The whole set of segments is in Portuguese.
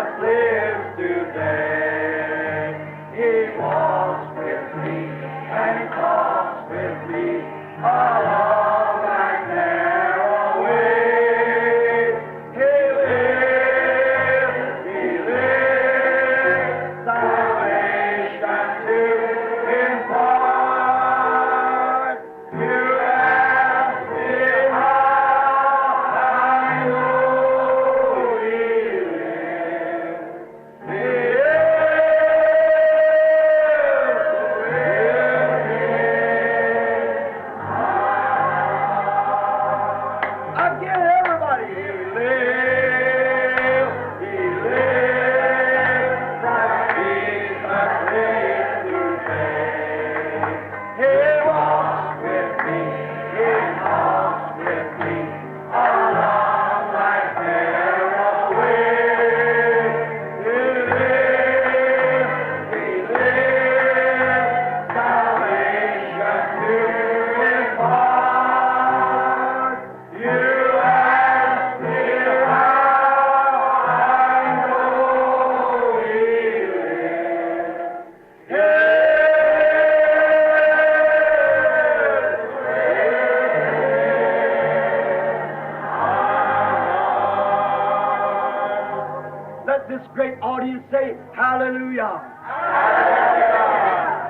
Jesus lives today. He walks with me and talks with me along that narrow way. He lives, salvation to impart. You ask me how I know He lives. He again, everybody. He lives, Christ Jesus lives today. He walks with me, He talks with me along that narrow way. He lives, salvation to impart. You ask me how I know He lives. Let this great audience say, Hallelujah. Hallelujah.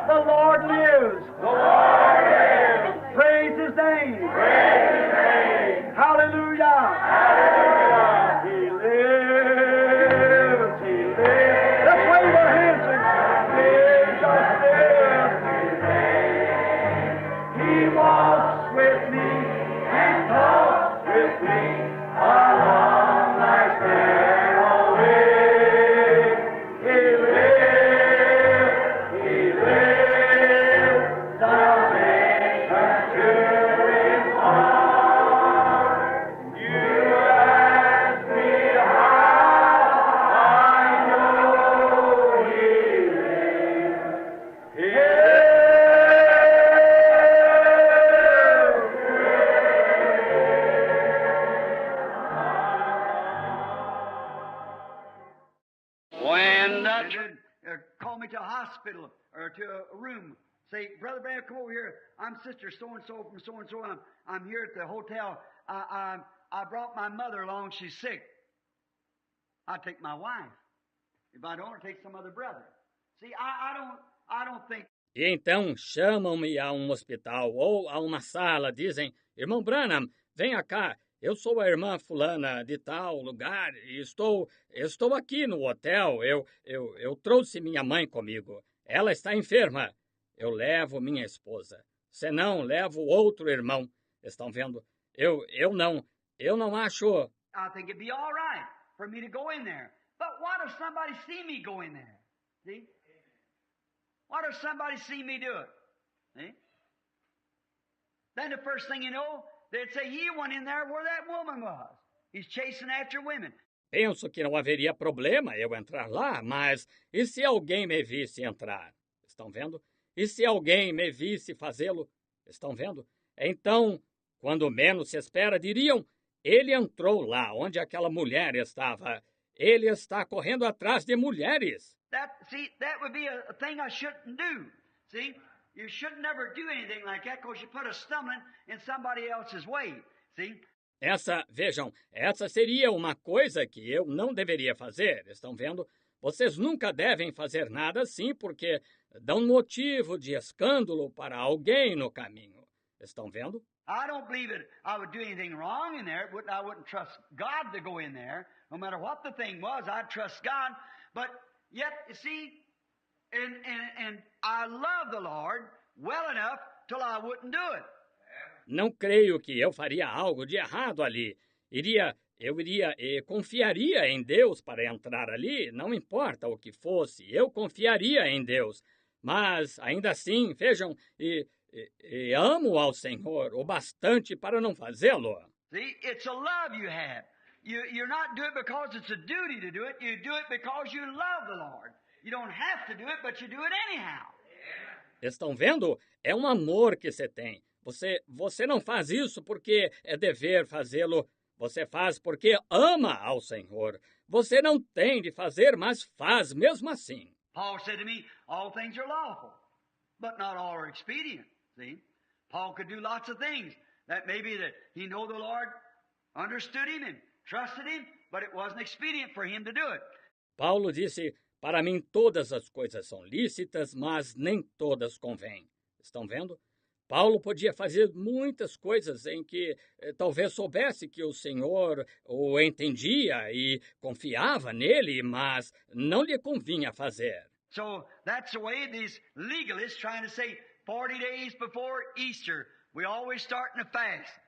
The Lord lives. The Lord lives. Praise His name. Praise His name. Hallelujah. Hallelujah. He lives. He lives. Let's wave our hands and Jesus lives today. He walks with me and talks with me along that narrow way. He lives, salvation to impart. You ask me how I know He lives. He When call me to a hospital or to a room, say, Brother Branham, come over here. I'm Sister so-and-so from so-and-so. I'm here at the hotel. I brought my mother along. She's sick. I'll take my wife. If I don't, I'll take some other brother. See, I don't think. E então chamam-me a um hospital ou a uma sala, dizem, Irmão Branham, venha cá, eu sou a irmã fulana de tal lugar e estou aqui no hotel, eu trouxe minha mãe comigo, ela está enferma, eu levo minha esposa, senão levo outro irmão, estão vendo? Eu não acho... I think it'd be all right for me to go in there. But what if somebody see me go in there? See? What if somebody see me do it? See? Then the first thing you know, they'd say, he went in there where that woman was. He's chasing after women. Penso que não haveria problema eu entrar lá, mas e se alguém me visse entrar? Estão vendo? E se alguém me visse fazê-lo? Estão vendo? Então, quando menos se espera, diriam, ele entrou lá onde aquela mulher estava. Ele está correndo atrás de mulheres. That would be a thing I shouldn't do. See? You should never do anything like that because you put a stumbling in somebody else's way. See? Vejam, essa seria uma coisa que eu não deveria fazer. Estão vendo? Vocês nunca devem fazer nada assim porque dão motivo de escândalo para alguém no caminho. Estão vendo? I don't believe that I would do anything wrong in there. I wouldn't trust God to go in there. No matter what the thing was, I'd trust God. But yet, you see, and I love the Lord well enough till I wouldn't do it. Não creio que eu faria algo de errado ali. Eu iria e confiaria em Deus para entrar ali, não importa o que fosse, eu confiaria em Deus. Mas, ainda assim, vejam, e amo ao Senhor o bastante para não fazê-lo. See, it's a love you have. You're not doing it because it's a duty to do it. You do it because you love the Lord. You don't have to do it, but you do it anyhow. Estão vendo? É um amor que você tem. Você não faz isso porque é dever fazê-lo. Você faz porque ama ao Senhor. Você não tem de fazer, mas faz mesmo assim. Paul said to me, all things are lawful, but not all are expedient. See? Paul could do lots of things that maybe that he know the Lord understood him and trusted him, but it wasn't expedient for him to do it. Paulo disse, para mim todas as coisas são lícitas, mas nem todas convêm. Estão vendo? Paulo podia fazer muitas coisas em que talvez soubesse que o Senhor o entendia e confiava nele, mas não lhe convinha fazer. So that's the way these legalists trying to say 40 days before Easter, we always start in a fast.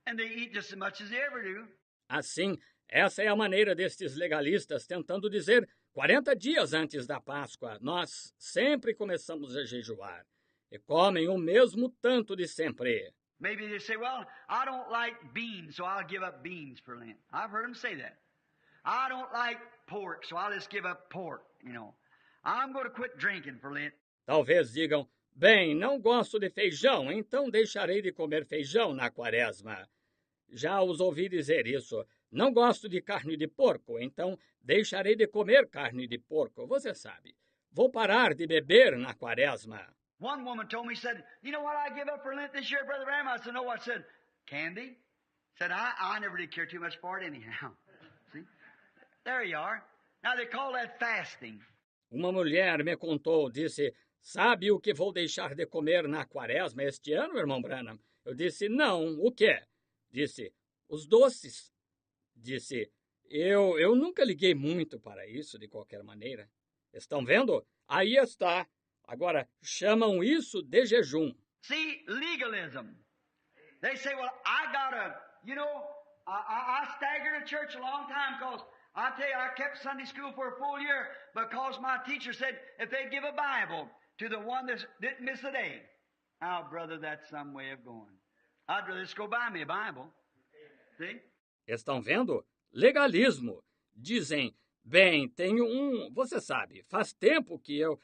And they eat just as much as they ever do. Assim, essa é a maneira destes legalistas tentando dizer 40 dias antes da Páscoa, nós sempre começamos a jejuar. E comem o mesmo tanto de sempre. Maybe they say, well, I don't like beans, so I'll give up beans for Lent. I've heard them say that. I don't like pork, so I'll just give up pork, you know. I'm going to quit drinking for Lent. Talvez digam, bem, não gosto de feijão, então deixarei de comer feijão na quaresma. Já os ouvi dizer isso. Não gosto de carne de porco, então deixarei de comer carne de porco. Você sabe, vou parar de beber na quaresma. One woman told me, said, you know what I give up for Lent this year, Brother Branham? I said, no. I said, candy? Said, I never did care too much for it anyhow. See? There you are. Now they call that fasting. Uma mulher me contou, disse, sabe o que vou deixar de comer na quaresma este ano, irmão Branham? Eu disse, não, o quê? Disse, os doces. Disse, eu nunca liguei muito para isso, de qualquer maneira. Estão vendo? Aí está. Agora, chamam isso de jejum. See, legalism. They say, well, I gotta, you know, I staggered a church a long time because I tell you, I kept Sunday school for a full year because my teacher said if they give a Bible to the one that didn't miss a day. Now, brother, that's some way of going. I'd rather just go buy me a Bible. See? Estão vendo? Legalismo. Dizem, bem, tenho você sabe, faz tempo que eu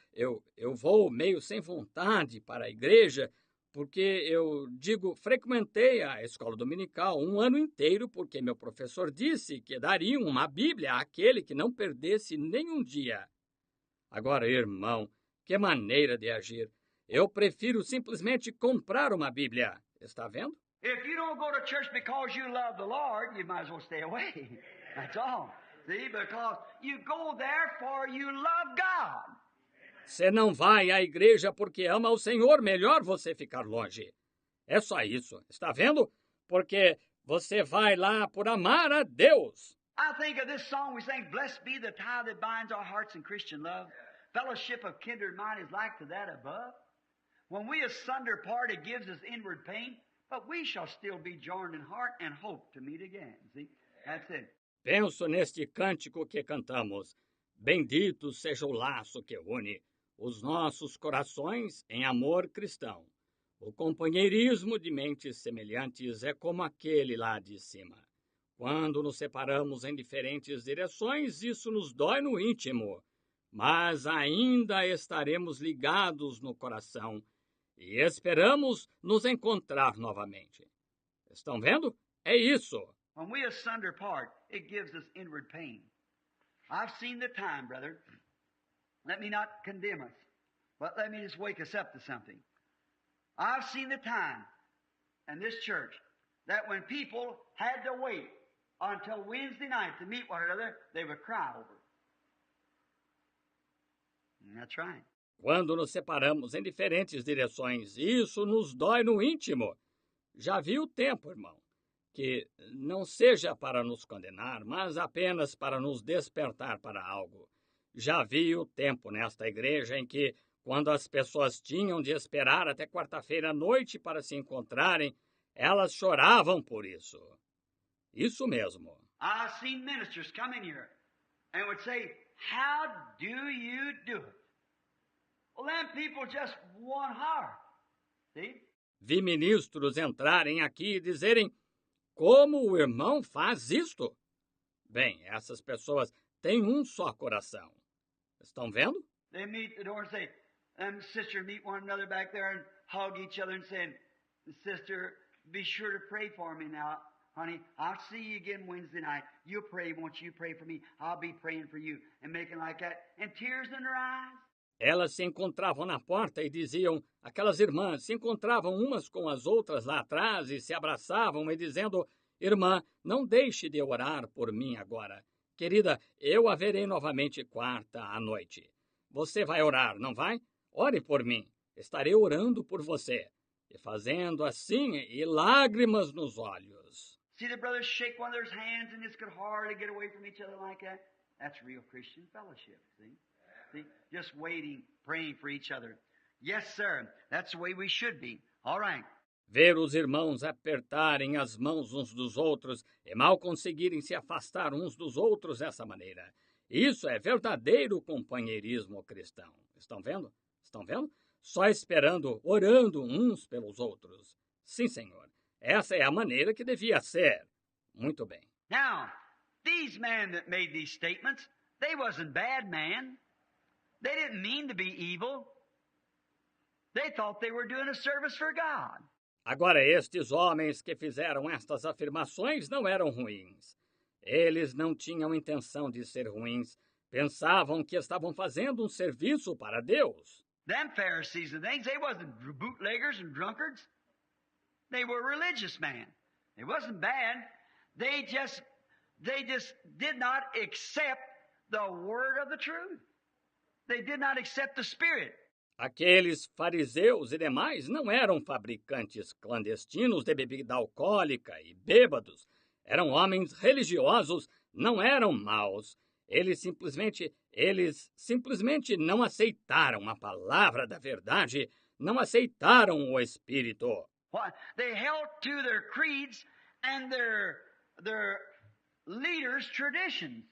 vou meio sem vontade para a igreja, porque eu frequentei a escola dominical um ano inteiro, porque meu professor disse que daria uma Bíblia àquele que não perdesse nenhum dia. Agora, irmão, que maneira de agir. Eu prefiro simplesmente comprar uma Bíblia. Está vendo? If you don't go to church because you love the Lord, you might as well stay away. That's all. See, because you go there for you love God. Você não vai à igreja porque ama o Senhor, melhor você ficar longe. É só isso, está vendo? Porque você vai lá por amar a Deus. I think of this song we sing, Blessed be the tie that binds our hearts in Christian love. Fellowship of kindred mind is like to that above. When we asunder part, it gives us inward pain, but we shall still be joined in heart and hope to meet again. See? That's it. Penso neste cântico que cantamos. Bendito seja o laço que une os nossos corações em amor cristão. O companheirismo de mentes semelhantes é como aquele lá de cima. Quando nos separamos em diferentes direções, isso nos dói no íntimo, mas ainda estaremos ligados no coração e esperamos nos encontrar novamente. Estão vendo? É isso. When we asunder part, it gives us inward pain. I've seen the time, brother. Let me not condemn us, but let me just wake us up to something. I've seen the time in this church that when people had to wait until Wednesday night to meet one another, they would cry over it. And that's right. Quando nos separamos em diferentes direções, isso nos dói no íntimo. Já vi o tempo, irmão, que não seja para nos condenar, mas apenas para nos despertar para algo. Já vi o tempo nesta igreja em que, quando as pessoas tinham de esperar até quarta-feira à noite para se encontrarem, elas choravam por isso. Isso mesmo. I've seen ministers come in here and would say, how do you do it? Well, them people just one heart. See? Vi ministros entrarem aqui e dizerem, como o irmão faz isto? Bem, essas pessoas têm um só coração. Estão vendo? They meet the door and say, sisters meet one another back there and hug each other and say, sister, be sure to pray for me now. Honey, I'll see you again Wednesday night. You'll pray. Won't you pray for me? I'll be praying for you. And making like that. And tears in their eyes. Elas se encontravam na porta e diziam, aquelas irmãs se encontravam umas com as outras lá atrás e se abraçavam e dizendo, irmã, não deixe de orar por mim agora. Querida, eu a verei novamente quarta à noite. Você vai orar, não vai? Ore por mim. Estarei orando por você. E fazendo assim, e lágrimas nos olhos. See the brothers shake one of their hands and just could hardly get away from each other like that? That's real Christian fellowship, see? See? Just waiting, praying for each other. Yes, sir. That's the way we should be. All right. Ver os irmãos apertarem as mãos uns dos outros e mal conseguirem se afastar uns dos outros dessa maneira. Isso é verdadeiro companheirismo cristão. Estão vendo? Estão vendo? Só esperando, orando uns pelos outros. Sim, Senhor. Essa é a maneira que devia ser. Muito bem. Now, these men that made these statements, they wasn't bad men. They didn't mean to be evil. They thought they were doing a service for God. Agora, estes homens que fizeram estas afirmações não eram ruins. Eles não tinham intenção de ser ruins. Pensavam que estavam fazendo um serviço para Deus. Them Pharisees and things, they wasn't bootleggers and drunkards. They were religious men. It wasn't bad. They just did not accept the word of the truth. They did not accept the Spirit. Aqueles fariseus e demais não eram fabricantes clandestinos de bebida alcoólica e bêbados. Eram homens religiosos, não eram maus. Eles simplesmente não aceitaram a palavra da verdade, não aceitaram o Espírito. They held to their creeds and their leaders' traditions.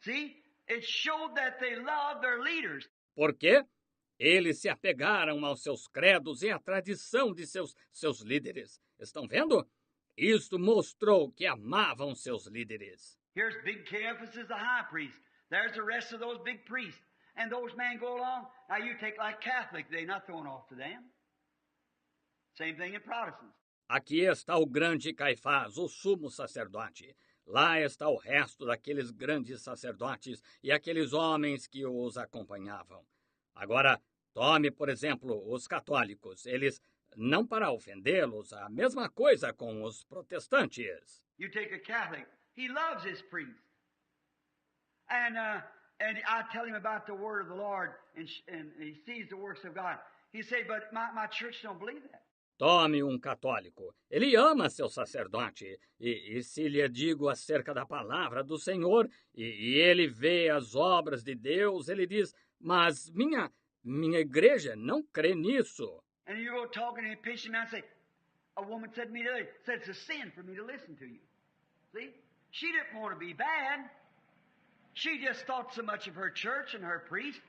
See? It showed that they loved their leaders. Por quê? Eles se apegaram aos seus credos e à tradição de seus líderes. Estão vendo? Isto mostrou que amavam seus líderes. Here's Big Caiaphas, the high priest. There's the rest of those big priests. And those men go along. Now you take like Catholic, they're not thrown off to them. Same thing in Protestants. Aqui está o grande Caifás, o sumo sacerdote. Lá está o resto daqueles grandes sacerdotes e aqueles homens que os acompanhavam. Agora, tome, por exemplo, os católicos. Eles, não para ofendê-los, a mesma coisa com os protestantes. You take a Catholic, he loves his priest. And I tell him about the word of the Lord, and he sees the works of God. He say, but my church don't believe that. Tome um católico. Ele ama seu sacerdote. E se lhe digo acerca da palavra do Senhor, e ele vê as obras de Deus, ele diz, mas minha igreja não crê nisso. And you go talking and pinch him out and say, a woman said to me today, said it's a sin for me to listen to you. See? She didn't want to be bad. She just thought so much of her church and her priest.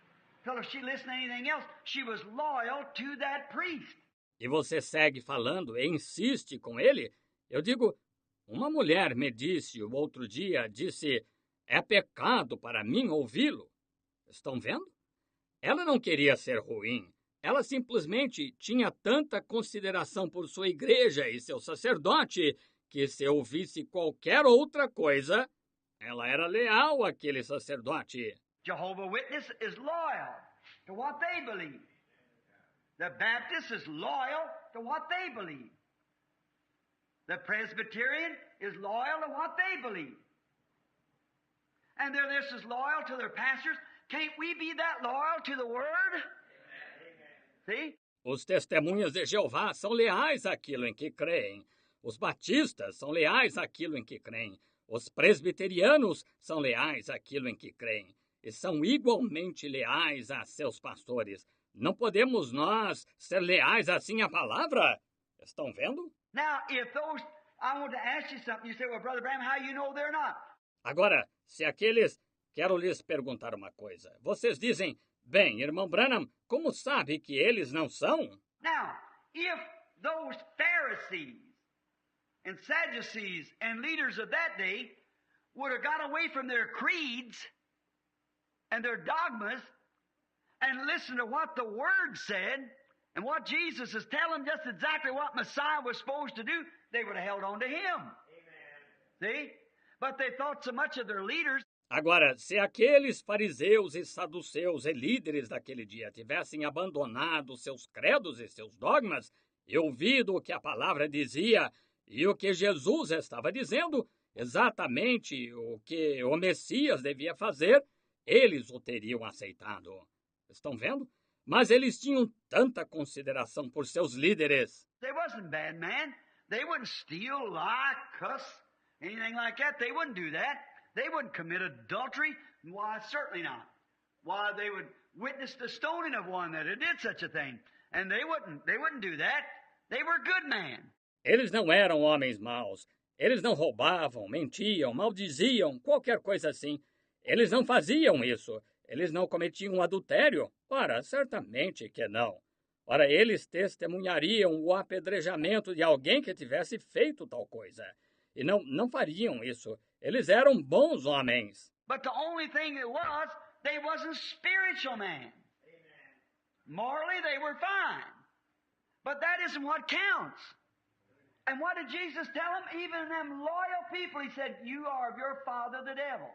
Till if she listened to anything else, she was loyal to that priest. E você segue falando e insiste com ele? Eu digo, uma mulher me disse o outro dia, disse, é pecado para mim ouvi-lo. Estão vendo? Ela não queria ser ruim. Ela simplesmente tinha tanta consideração por sua igreja e seu sacerdote que se ouvisse qualquer outra coisa, ela era leal àquele sacerdote. Jehovah's Witness is loyal to what they believe. The Baptist is loyal to what they believe. The Presbyterian is loyal to what they believe. And they're just as loyal to their pastors. Can't we be that loyal to the Word? See? Os testemunhas de Jeová são leais àquilo em que creem. Os batistas são leais àquilo em que creem. Os presbiterianos são leais àquilo em que creem. E são igualmente leais a seus pastores. Não podemos nós ser leais assim à palavra? Estão vendo? Now, if those, I want to ask you something. You say, well, Brother Branham, how you know they're not? Agora, se aqueles... Quero lhes perguntar uma coisa. Vocês dizem, bem, irmão Branham, como sabe que eles não são? Now, if those Pharisees and Sadducees and leaders of that day would have got away from their creeds and their dogmas and listened to what the Word said and what Jesus is telling just exactly what Messiah was supposed to do, they would have held on to Him. See? But they thought so much of their leaders. Agora, se aqueles fariseus e saduceus e líderes daquele dia tivessem abandonado seus credos e seus dogmas e ouvido o que a palavra dizia e o que Jesus estava dizendo, exatamente o que o Messias devia fazer, eles o teriam aceitado. Estão vendo? Mas eles tinham tanta consideração por seus líderes. They wasn't bad men. They wouldn't steal, lie, cuss, anything like that. They wouldn't do that. They wouldn't commit adultery. Why, certainly not. Why, they would witness the stoning of one that did such a thing. And they wouldn't do that. They were good men. Eles não eram homens maus. Eles não roubavam, mentiam, maldiziam, qualquer coisa assim. Eles não faziam isso. Eles não cometiam adultério? Ora, certamente que não. Ora, eles testemunhariam o apedrejamento de alguém que tivesse feito tal coisa. E não fariam isso. Eles eram bons homens. But the only thing it was, they wasn't spiritual men. Morally, they were fine. But that isn't what counts. And what did Jesus tell them? Even them loyal people, he said, you are of your father the devil.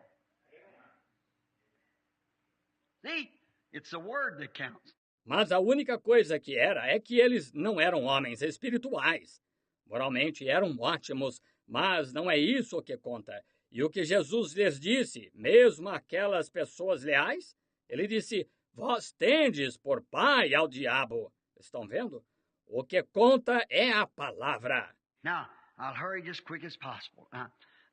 See, it's the word that counts. Mas a única coisa que era é que eles não eram homens espirituais. Moralmente eram ótimos, mas não é isso que conta. E o que Jesus lhes disse, mesmo aquelas pessoas leais, ele disse, vós tendes por pai ao diabo. Estão vendo? O que conta é a palavra. Now, I'll hurry just quick as possible.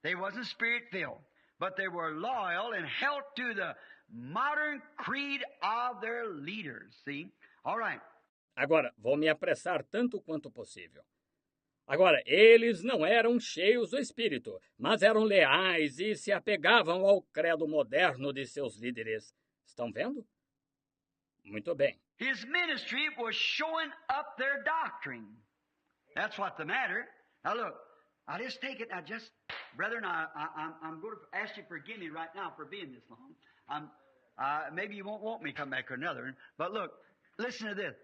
They wasn't spirit-filled, but they were loyal and held to the modern creed of their leaders. See? All right. Agora, vou me apressar tanto quanto possível. Agora, eles não eram cheios do Espírito, mas eram leais e se apegavam ao credo moderno de seus líderes. Estão vendo? Muito bem. His ministry was showing up their doctrine. That's what's the matter. Now look, I'll just take it. Brethren, I'm going to ask you to forgive me right now for being this long. Maybe you won't want me to come back another. But look, listen to this.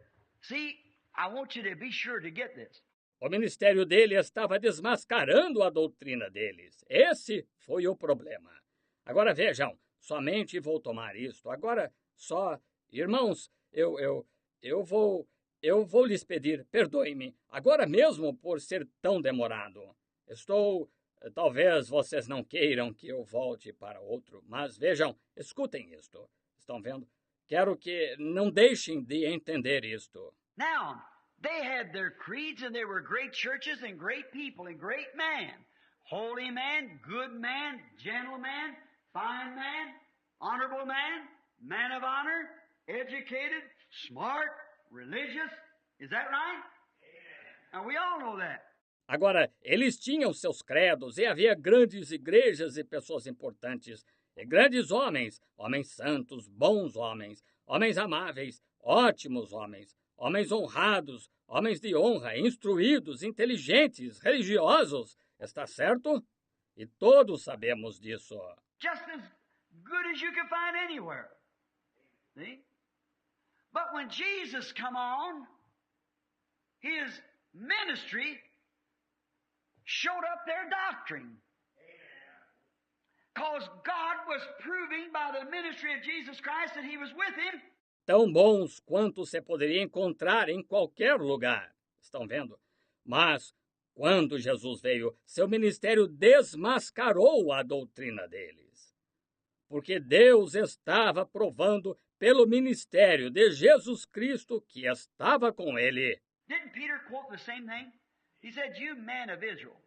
See, I want you to be sure to get this. O ministério dele estava desmascarando a doutrina deles. Esse foi o problema. Agora vejam, somente vou tomar isto. Agora só, irmãos, eu vou lhes pedir, perdoe-me, agora mesmo por ser tão demorado. Talvez vocês não queiram que eu volte para outro, mas vejam, escutem isto. Estão vendo? Quero que não deixem de entender isto. Now, they had their creeds and they were great churches and great people and great men. Holy man, good man, gentle man, fine man, honorable man, man of honor, educated, smart, religious. Is that right? Now we all know that. Agora, eles tinham seus credos e havia grandes igrejas e pessoas importantes, e grandes homens, homens santos, bons homens, homens amáveis, ótimos homens, homens honrados, homens de honra, instruídos, inteligentes, religiosos. Está certo? E todos sabemos disso. Just as good as you can find anywhere. See? But when Jesus come on, his ministry showed up their doctrine. Because God was proving by the ministry of Jesus Christ that he was with him. Tão bons quanto se poderia encontrar em qualquer lugar. Estão vendo? Mas, quando Jesus veio, seu ministério desmascarou a doutrina deles. Porque Deus estava provando pelo ministério de Jesus Cristo que estava com ele. Didn't Peter quote the same thing? He said, you men of Israel,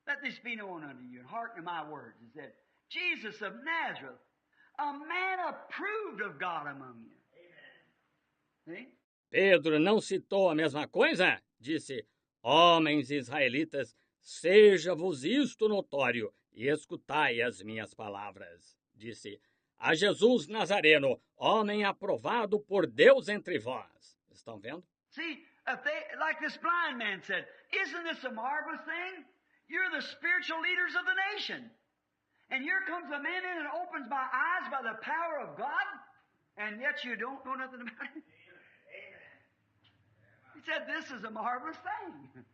let this be known unto you, and hearken to my words. He said, Jesus of Nazareth, a man approved of God among you. See? Pedro não citou a mesma coisa? Disse, homens israelitas, seja-vos isto notório, e escutai as minhas palavras. Disse, a Jesus Nazareno, homem aprovado por Deus entre vós. Estão vendo? See, like this blind man said, isn't this a marvelous thing? You're the spiritual leaders of the nation. And here comes a man in and opens my eyes by the power of God, and yet you don't know nothing about it. He said, this is a marvelous thing.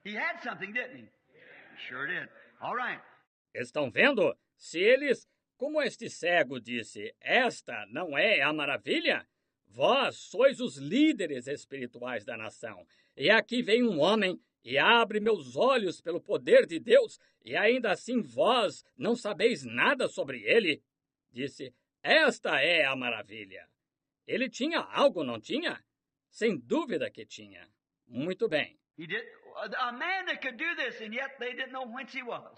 He had something, didn't he? Sure did. All right. Estão vendo? Se eles, como este cego disse, esta não é a maravilha? Vós sois os líderes espirituais da nação. E aqui vem um homem e abre meus olhos pelo poder de Deus, e ainda assim vós não sabeis nada sobre ele. Disse, esta é a maravilha. Ele tinha algo, não tinha? Sem dúvida que tinha. Muito bem. He did a man that could do this, and yet they didn't know whence he was.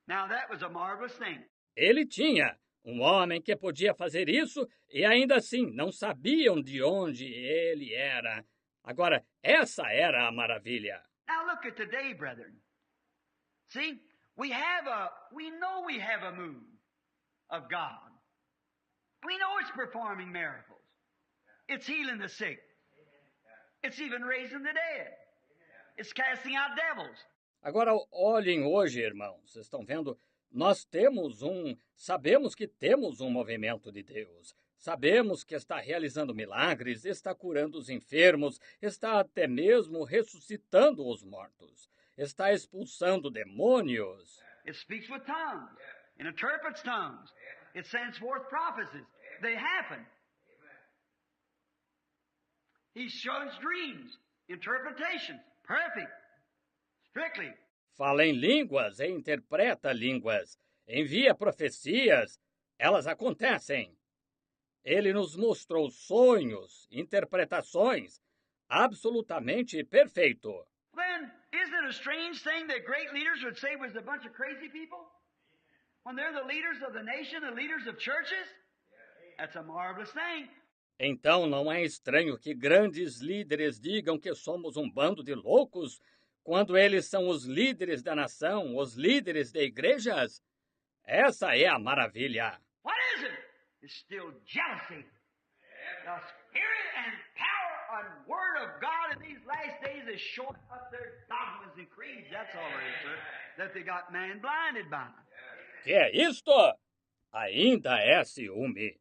Now that was a marvelous thing. Ele tinha um homem que podia fazer isso e ainda assim não sabiam de onde ele era. Agora, essa era a maravilha. Now look at today, brethren. See, we know we have a move of God. We know it's performing miracles. It's healing the sick. It's even raising the dead. It's casting out devils. Agora, olhem hoje, irmãos, vocês estão vendo? Sabemos que temos um movimento de Deus. Sabemos que está realizando milagres, está curando os enfermos, está até mesmo ressuscitando os mortos, está expulsando demônios. It speaks with tongues. It interprets tongues. It sends forth prophecies. They happen. He shows dreams, interpretations, perfect, strictly. Fala em línguas e interpreta línguas. Envia profecias, elas acontecem. Ele nos mostrou sonhos, interpretações, absolutamente perfeito. Then, isn't it a strange thing that great leaders would say was a bunch of crazy people? When they're the leaders of the nation, the leaders of churches? That's a marvelous thing. Então não é estranho que grandes líderes digam que somos um bando de loucos quando eles são os líderes da nação, os líderes de igrejas? Essa é a maravilha. What is it? It's still jealousy. The spirit and power and word of God in these last days is showing up their dogmas and creeds. That's all it is, sir. That they got man blinded by. Que é isto? Ainda é ciúme.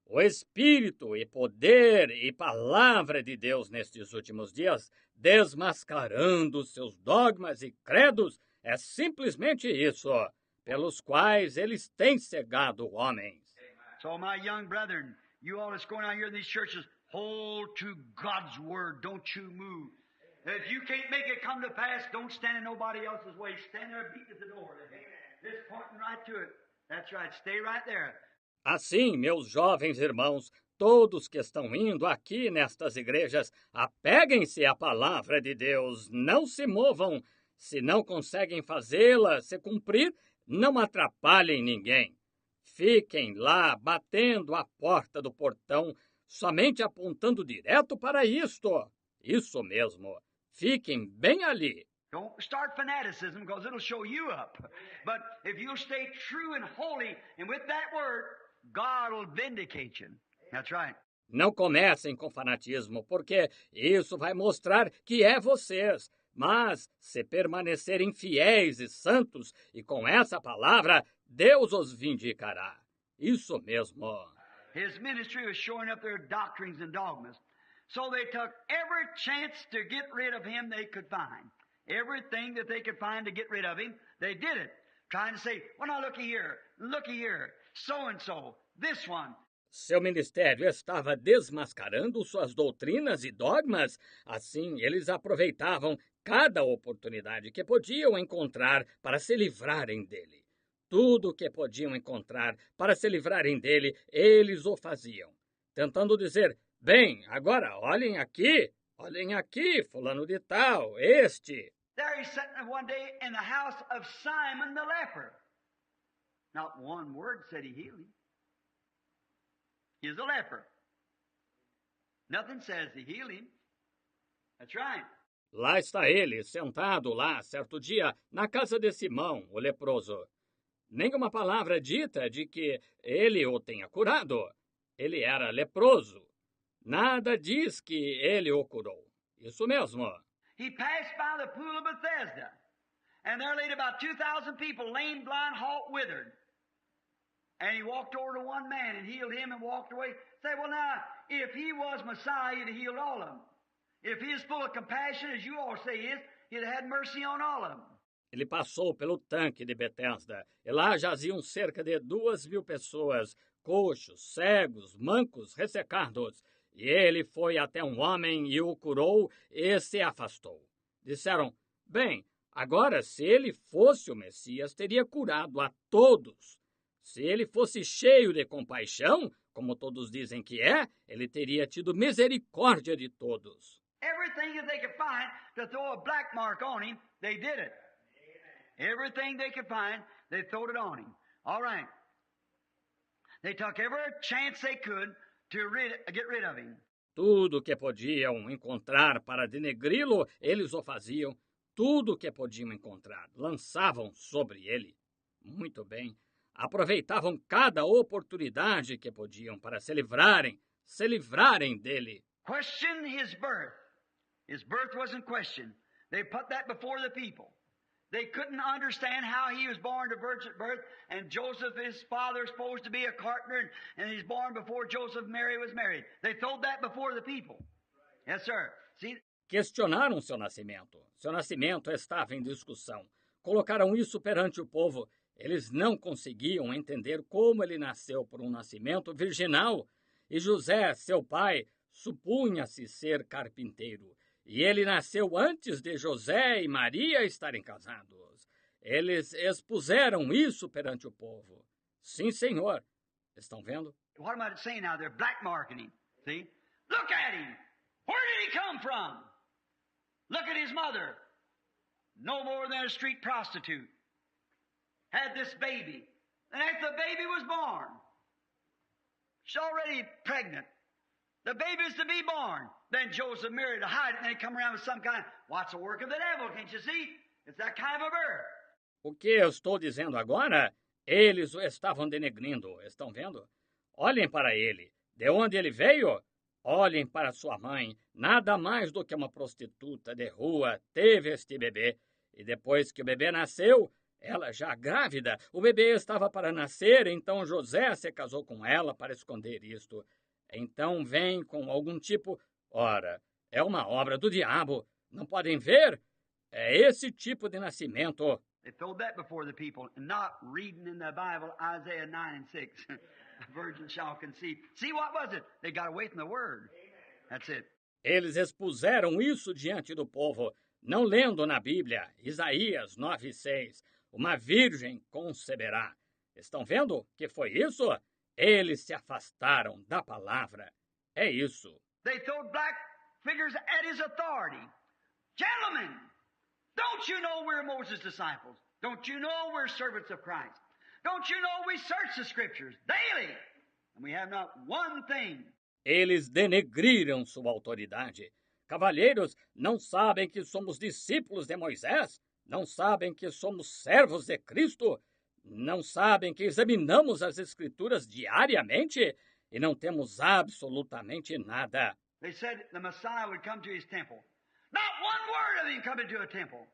O Espírito e poder e palavra de Deus nestes últimos dias, desmascarando seus dogmas e credos, é simplesmente isso, pelos quais eles têm cegado homens. So, my young brethren, you all that's going out here in these churches, hold to God's word. Don't you move. If you can't make it come to pass, don't stand in nobody else's way. Stand there beating at the door. Just pointing right to it. That's right. Stay right there. Assim, meus jovens irmãos, todos que estão indo aqui nestas igrejas, apeguem-se à palavra de Deus, não se movam. Se não conseguem fazê-la se cumprir, não atrapalhem ninguém. Fiquem lá, batendo a porta do portão, somente apontando direto para isto. Isso mesmo. Fiquem bem ali. Don't start fanaticism because it'll show you up. But if you'll stay true and holy and with that word, God will vindicate you. That's right. Não comecem com fanatismo, porque isso vai mostrar que é vocês. Mas, se permanecerem fiéis e santos, e com essa palavra, Deus os vindicará. Isso mesmo. His ministry was showing up their doctrines and dogmas. So they took every chance to get rid of him they could find. Everything that they could find to get rid of him, they did it. Trying to say, well, now looky here, so-and-so, this one. Seu ministério estava desmascarando suas doutrinas e dogmas. Assim, eles aproveitavam cada oportunidade que podiam encontrar para se livrarem dele. Tudo o que podiam encontrar para se livrarem dele, eles o faziam. Tentando dizer, bem, agora olhem aqui, fulano de tal, este. There he's sitting one day in the house of Simon the leper. Not one word said he healed him. He's a leper. Nothing says he healed him. That's right. Lá está ele, sentado lá, certo dia, na casa de Simão, o leproso. Nenhuma palavra dita de que ele o tenha curado. Ele era leproso. Nada diz que ele o curou. Isso mesmo. He passed by the pool of Bethesda, and there laid about 2,000 people, lame, blind, halt, withered. And he walked over to one man and healed him and walked away. Say, well, now, if he was Messiah, he'd have healed all of them. If he is full of compassion, as you all say he is, he'd have had mercy on all of them. Ele passou pelo tanque de Betesda, e lá jaziam cerca de 2.000 pessoas, coxos, cegos, mancos, ressecados. E ele foi até um homem e o curou e se afastou. Disseram, bem, agora se ele fosse o Messias, teria curado a todos. Se ele fosse cheio de compaixão, como todos dizem que é, ele teria tido misericórdia de todos. Everything that they could find to throw a black mark on him, they did it. Everything they could find, they throwed it on him. All right. They took every chance they could to get rid of him. Tudo que podiam encontrar para denegri-lo, eles o faziam. Tudo que podiam encontrar, lançavam sobre ele. Muito bem. Aproveitavam cada oportunidade que podiam para se livrarem dele. Question his birth. His birth wasn't questioned. They put that before the people. They couldn't understand how he was born to virgin birth, and Joseph, his father, is supposed to be a carpenter, and he's born before Joseph and Mary was married. They told that before the people. Yes, sir. See? Questionaram seu nascimento. Seu nascimento estava em discussão. Colocaram isso perante o povo. Eles não conseguiam entender como ele nasceu por um nascimento virginal. E José, seu pai, supunha-se ser carpinteiro. E ele nasceu antes de José e Maria estarem casados. Eles expuseram isso perante o povo. Sim, senhor. Estão vendo? What am I saying now? They're black marking him. See? Look at him. Where did he come from? Look at his mother. No more than a street prostitute. Had this baby. And after the baby was born, she's already pregnant. The baby's to be born. Then Joseph married to hide it, and they come around with some kind. What's the work of the devil? Can't you see? It's that kind of a birth. O que eu estou dizendo agora, eles o estavam denegrindo. Estão vendo? Olhem para ele. De onde ele veio? Olhem para sua mãe. Nada mais do que uma prostituta de rua teve este bebê. E depois que o bebê nasceu, ela já grávida, o bebê estava para nascer, então José se casou com ela para esconder isto. Então vem com algum tipo... Ora, é uma obra do diabo. Não podem ver? É esse tipo de nascimento. They told that before the people, and not reading in the Bible Isaiah 9:6. A virgin shall conceive. See, what was it? They got away from the word. That's it. Eles expuseram isso diante do povo, não lendo na Bíblia, Isaías 9:6. Uma virgem conceberá. Estão vendo que foi isso? Eles se afastaram da palavra. É isso. They throwed black figures at his authority. Gentlemen, don't you know we're Moses' disciples? Don't you know we're servants of Christ? Don't you know we search the Scriptures daily? And we have not one thing. Eles denegriram sua autoridade. Cavalheiros, não sabem que somos discípulos de Moisés? Não sabem que somos servos de Cristo? Não sabem que examinamos as Escrituras diariamente e não temos absolutamente nada? They said the Messiah would come to his temple. Not one word of him coming to a temple.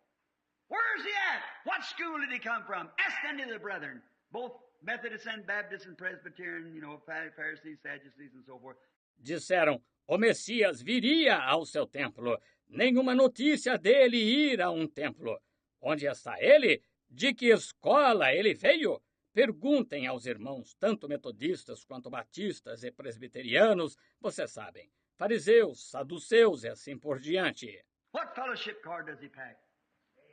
Where's he at? What school did he come from? Ask any of the brethren, both Methodists and Baptists and Presbyterian, Pharisees, Sadducees, and so forth. Disseram, o Messias viria ao seu templo. Nenhuma notícia dele ir a um templo. Onde está ele? De que escola ele veio? Perguntem aos irmãos, tanto metodistas quanto batistas e presbiterianos, vocês sabem, fariseus, saduceus e assim por diante. What fellowship card does he pack?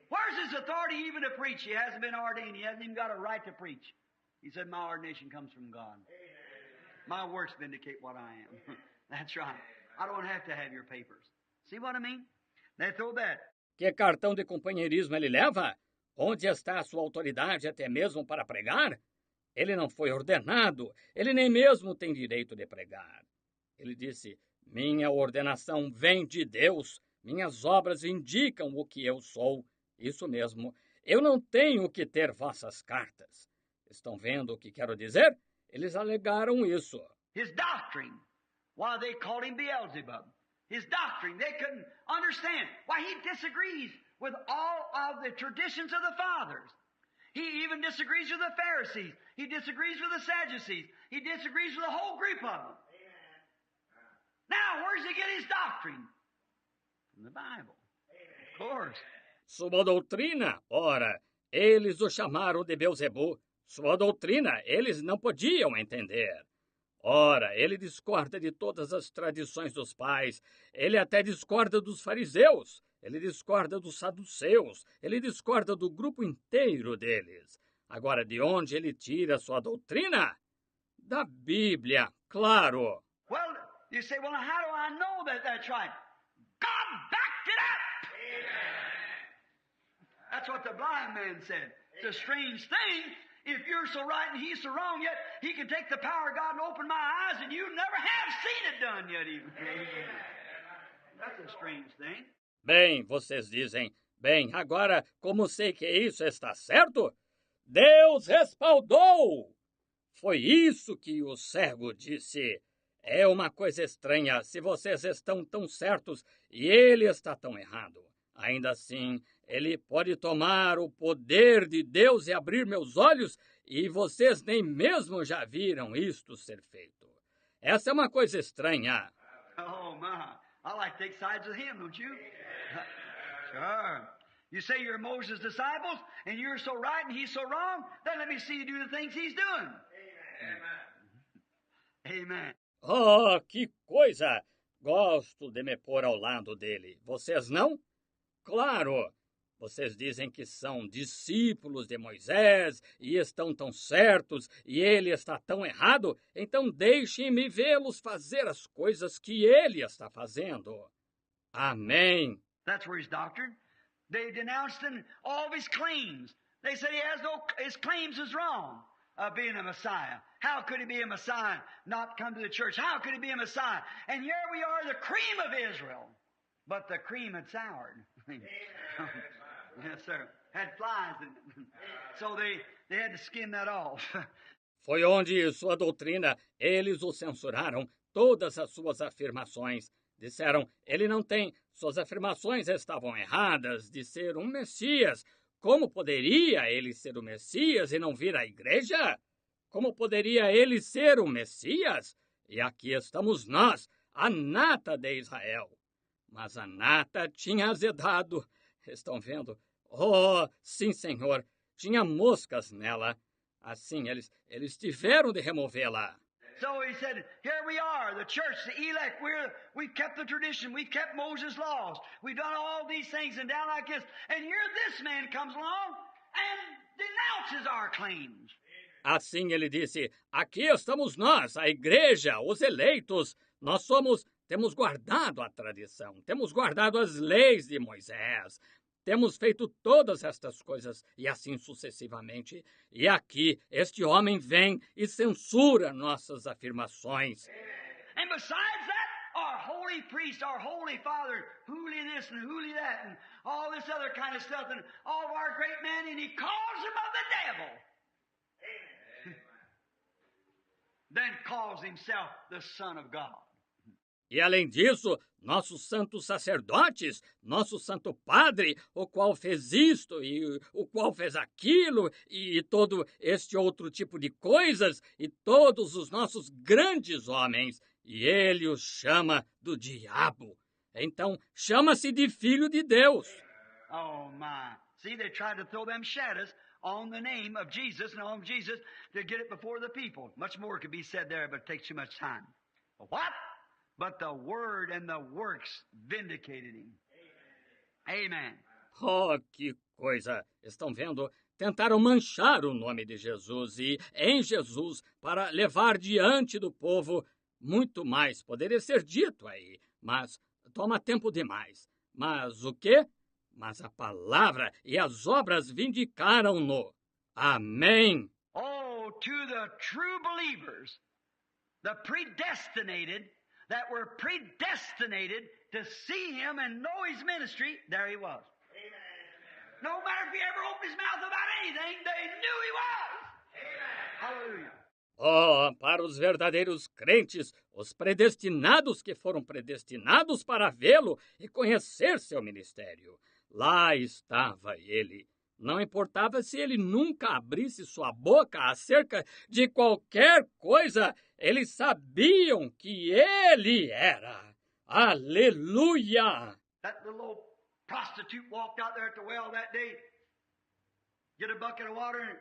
Where's his authority even to preach? He hasn't been ordained. He hasn't even got a right to preach. He said, my ordination comes from God. My works vindicate what I am. That's right. I don't have to have your papers. See what I mean? They throw that. Que cartão de companheirismo ele leva? Onde está a sua autoridade até mesmo para pregar? Ele não foi ordenado. Ele nem mesmo tem direito de pregar. Ele disse, minha ordenação vem de Deus. Minhas obras indicam o que eu sou. Isso mesmo. Eu não tenho que ter vossas cartas. Estão vendo o que quero dizer? Eles alegaram isso. His doctrine. Why they called him Beelzebub. His doctrine, they couldn't understand. Why he disagrees with all of the traditions of the fathers. He even disagrees with the Pharisees. He disagrees with the Sadducees. He disagrees with the whole group of them. Now, where does he get his doctrine? From the Bible. Of course. Sua doutrina, ora, eles o chamaram de Beelzebu. Sua doutrina, eles não podiam entender. Ora, ele discorda de todas as tradições dos pais, ele até discorda dos fariseus, ele discorda dos saduceus, ele discorda do grupo inteiro deles. Agora, de onde ele tira sua doutrina? Da Bíblia, claro. Well, you say, well, how do I know that that's right? God backed it up! That's what the blind man said. It's a strange thing. If you're so right and he's so wrong, yet he can take the power of God and open my eyes, and you never have seen it done yet even. That's a strange thing. Bem, vocês dizem, bem, agora, como sei que isso está certo? Deus respaldou! Foi isso que o cego disse. É uma coisa estranha se vocês estão tão certos e ele está tão errado. Ainda assim, ele pode tomar o poder de Deus e abrir meus olhos, e vocês nem mesmo já viram isto ser feito. Essa é uma coisa estranha. Oh, my. I like to take sides with him, don't you? Sure. You say you're Moses' disciples, and you're so right and he's so wrong, then let me see you do the things he's doing. Amen. Amen. Oh, que coisa! Gosto de me pôr ao lado dele. Vocês não? Claro! Vocês dizem que são discípulos de Moisés e estão tão certos e ele está tão errado, então deixem-me vê-los fazer as coisas que ele está fazendo. Amém. That's where his doctrine. They denounced him, all of his claims. They said his claims is wrong of being a Messiah. How could he be a Messiah, not come to the church? How could he be a Messiah? And here we are, the cream of Israel. But the cream had soured. Yes, sir. Had flies in it. So they had to skim that off. Foi onde sua doutrina, eles o censuraram, todas as suas afirmações. Disseram, ele não tem, suas afirmações estavam erradas de ser um Messias. Como poderia ele ser o Messias e não vir à igreja? Como poderia ele ser o Messias? E aqui estamos nós, a nata de Israel. Mas a nata tinha azedado. Estão vendo? Oh, sim, Senhor, tinha moscas nela. Assim, eles tiveram de removê-la. So he said, here we are, the church, the elect, we've kept the tradition, we've kept Moses' laws, we've done all these things and down like this, and here this man comes along and denounces our claims. Assim ele disse, aqui estamos nós, a igreja, os eleitos, temos guardado a tradição, temos guardado as leis de Moisés, temos feito todas estas coisas e assim sucessivamente. E aqui este homem vem e censura nossas afirmações. And besides that, our holy priest, our holy father, holy this and holy that, and all this other kind of stuff, and all of our great men, and he calls him of the devil. Then calls himself the Son of God. E além disso, nossos santos sacerdotes, nosso santo padre, o qual fez isto e o qual fez aquilo e todo este outro tipo de coisas e todos os nossos grandes homens, e ele os chama do diabo. Então, chama-se de filho de Deus. Oh, my. See, they tried to throw them shadows on the name of Jesus and on Jesus to get it before the people. Much more could be said there, but it takes too much time. What? But the word and the works vindicated him. Amen. Oh, que coisa! Estão vendo? Tentaram manchar o nome de Jesus e em Jesus para levar diante do povo muito mais. Poderia ser dito aí, mas toma tempo demais. Mas o quê? Mas a palavra e as obras vindicaram-no. Amém. Oh, to the true believers, the predestinated, that were predestinated to see him and know his ministry, there he was. Amen. No matter if he ever opened his mouth about anything, they knew he was. Amen. Hallelujah. Oh, para os verdadeiros crentes, os predestinados que foram predestinados para vê-lo e conhecer seu ministério. Lá estava ele. Não importava se ele nunca abrisse sua boca acerca de qualquer coisa, eles sabiam que ele era. Aleluia! That little old prostitute walked out there at the well that day, get a bucket of water, and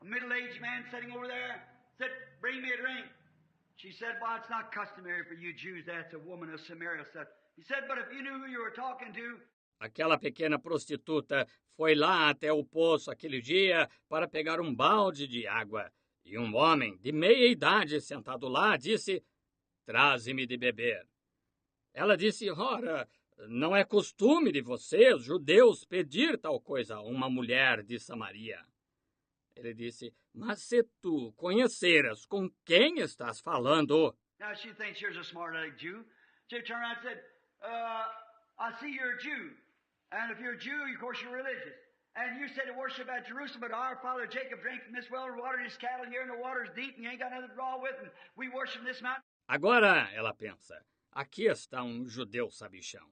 a middle-aged man sitting over there said, "Bring me a drink." She said, "Well, it's not customary for you Jews. That's a woman of Samaria." He said, "But if you knew who you were talking to..." Aquela pequena prostituta foi lá até o poço aquele dia para pegar um balde de água. E um homem de meia idade sentado lá disse: "Traze-me de beber." Ela disse: "Ora, não é costume de vocês, judeus, pedir tal coisa a uma mulher de Samaria." Ele disse: "Mas se tu conheceras com quem estás falando..." Now she thinks here's a smart-aleck Jew. She turned around and said, "I see you're a Jew. And if you're a Jew, of course you're religious. And you said to worship at Jerusalem, but our father Jacob drank from this well and watered his cattle here, and the water's deep, and you ain't got nothing to draw with, and we worship this mountain." Agora, ela pensa, aqui está um judeu sabichão.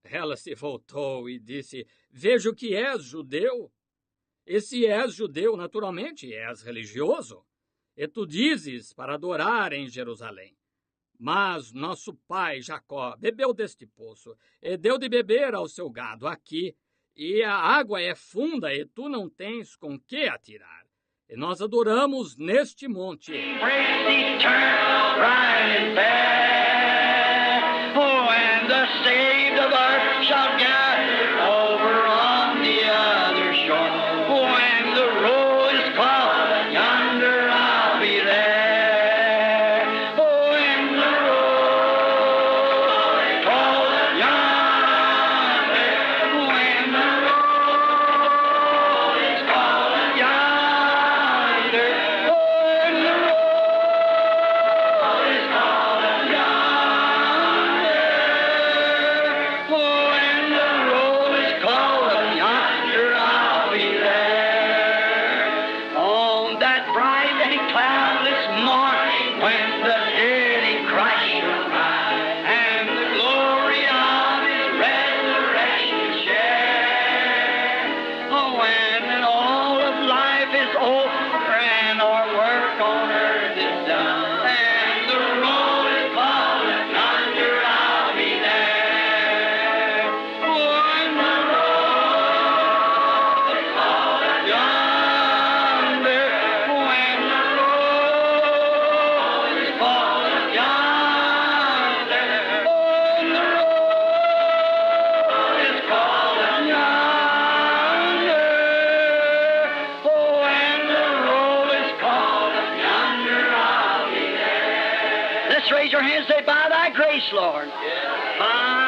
Ela se voltou e disse: "Vejo que és judeu. E se és judeu, naturalmente és religioso. E tu dizes para adorar em Jerusalém. Mas nosso pai Jacó bebeu deste poço e deu de beber ao seu gado aqui, e a água é funda e tu não tens com que atirar. E nós adoramos neste monte." Let's raise your hands and say, "By thy grace, Lord." By